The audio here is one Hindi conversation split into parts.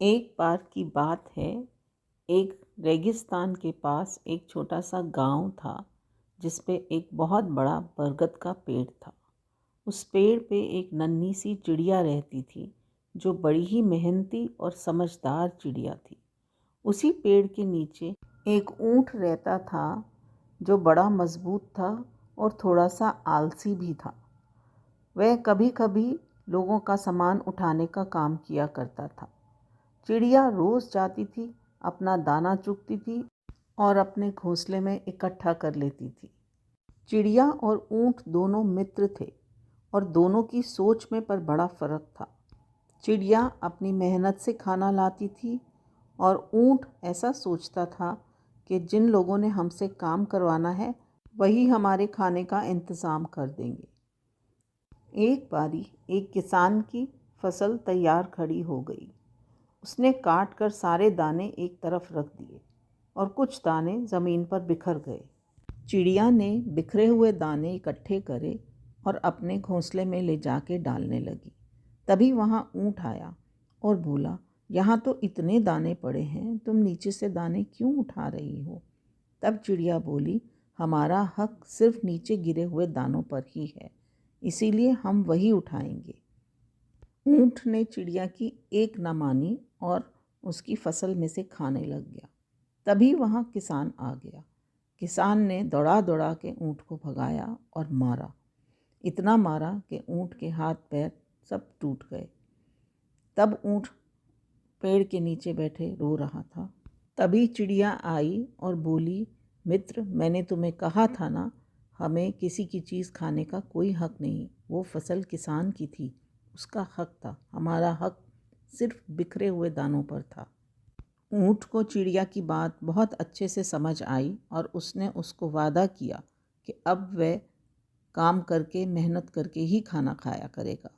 एक बार की बात है, एक रेगिस्तान के पास एक छोटा सा गांव था जिस पे एक बहुत बड़ा बरगद का पेड़ था। उस पेड़ पे एक नन्ही सी चिड़िया रहती थी जो बड़ी ही मेहनती और समझदार चिड़िया थी। उसी पेड़ के नीचे एक ऊंट रहता था जो बड़ा मजबूत था और थोड़ा सा आलसी भी था। वह कभी कभी लोगों का सामान उठाने का काम किया करता था। चिड़िया रोज़ जाती थी, अपना दाना चुगती थी और अपने घोंसले में इकट्ठा कर लेती थी। चिड़िया और ऊंट दोनों मित्र थे और दोनों की सोच में पर बड़ा फ़र्क था। चिड़िया अपनी मेहनत से खाना लाती थी और ऊंट ऐसा सोचता था कि जिन लोगों ने हमसे काम करवाना है वही हमारे खाने का इंतज़ाम कर देंगे। एक बारी एक किसान की फसल तैयार खड़ी हो गई। उसने काट कर सारे दाने एक तरफ रख दिए और कुछ दाने ज़मीन पर बिखर गए। चिड़िया ने बिखरे हुए दाने इकट्ठे करे और अपने घोंसले में ले जाके डालने लगी। तभी वहाँ ऊँट आया और बोला, यहाँ तो इतने दाने पड़े हैं, तुम नीचे से दाने क्यों उठा रही हो? तब चिड़िया बोली, हमारा हक सिर्फ नीचे गिरे हुए दानों पर ही है, इसीलिए हम वही उठाएंगे। ऊँट ने चिड़िया की एक न मानी और उसकी फसल में से खाने लग गया। तभी वहाँ किसान आ गया। किसान ने दौड़ा दौड़ा के ऊँट को भगाया और मारा। इतना मारा कि ऊँट के हाथ पैर सब टूट गए। तब ऊँट पेड़ के नीचे बैठे रो रहा था। तभी चिड़िया आई और बोली, मित्र, मैंने तुम्हें कहा था ना, हमें किसी की चीज़ खाने का कोई हक नहीं। वो फसल किसान की थी, उसका हक था, हमारा हक सिर्फ बिखरे हुए दानों पर था। ऊँट को चिड़िया की बात बहुत अच्छे से समझ आई और उसने उसको वादा किया कि अब वह काम करके मेहनत करके ही खाना खाया करेगा।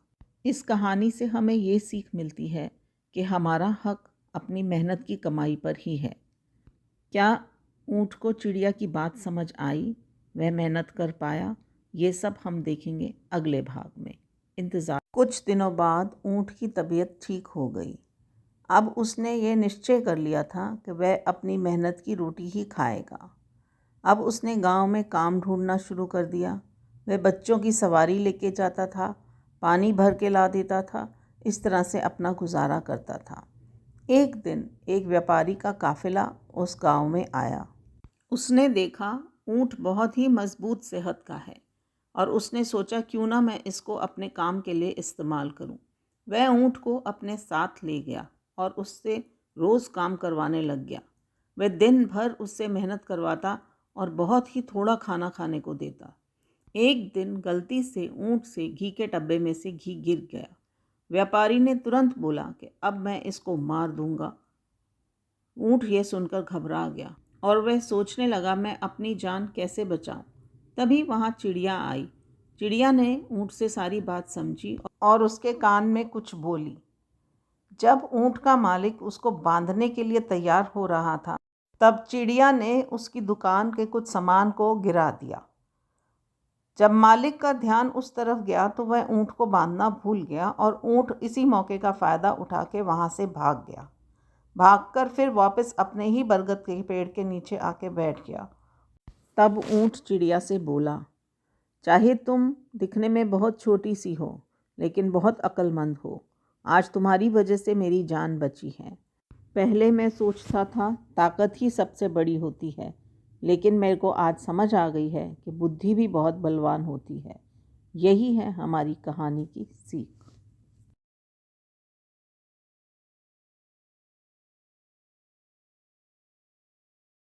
इस कहानी से हमें ये सीख मिलती है कि हमारा हक अपनी मेहनत की कमाई पर ही है। क्या ऊँट को चिड़िया की बात समझ आई? वह मेहनत कर पाया? ये सब हम देखेंगे अगले भाग में। इंतज़ार। कुछ दिनों बाद ऊँट की तबीयत ठीक हो गई। अब उसने ये निश्चय कर लिया था कि वह अपनी मेहनत की रोटी ही खाएगा। अब उसने गांव में काम ढूंढना शुरू कर दिया। वह बच्चों की सवारी लेके जाता था, पानी भर के ला देता था, इस तरह से अपना गुजारा करता था। एक दिन एक व्यापारी का काफिला उस गांव में आया। उसने देखा ऊँट बहुत ही मजबूत सेहत का है और उसने सोचा क्यों ना मैं इसको अपने काम के लिए इस्तेमाल करूं। वह ऊँट को अपने साथ ले गया और उससे रोज़ काम करवाने लग गया। वह दिन भर उससे मेहनत करवाता और बहुत ही थोड़ा खाना खाने को देता। एक दिन गलती से ऊँट से घी के डब्बे में से घी गिर गया। व्यापारी ने तुरंत बोला कि अब मैं इसको मार दूंगा। ऊँट यह सुनकर घबरा गया और वह सोचने लगा, मैं अपनी जान कैसे बचाऊं। तभी वहाँ चिड़िया आई। चिड़िया ने ऊँट से सारी बात समझी और उसके कान में कुछ बोली। जब ऊँट का मालिक उसको बांधने के लिए तैयार हो रहा था, तब चिड़िया ने उसकी दुकान के कुछ सामान को गिरा दिया। जब मालिक का ध्यान उस तरफ गया तो वह ऊँट को बांधना भूल गया और ऊँट इसी मौके का फ़ायदा उठा के वहाँ से भाग गया। भागकर फिर वापस अपने ही बरगद के पेड़ के नीचे आके बैठ गया। तब ऊँट चिड़िया से बोला, चाहे तुम दिखने में बहुत छोटी सी हो, लेकिन बहुत अक्लमंद हो। आज तुम्हारी वजह से मेरी जान बची है। पहले मैं सोचता था ताकत ही सबसे बड़ी होती है, लेकिन मेरे को आज समझ आ गई है कि बुद्धि भी बहुत बलवान होती है। यही है हमारी कहानी की सीख।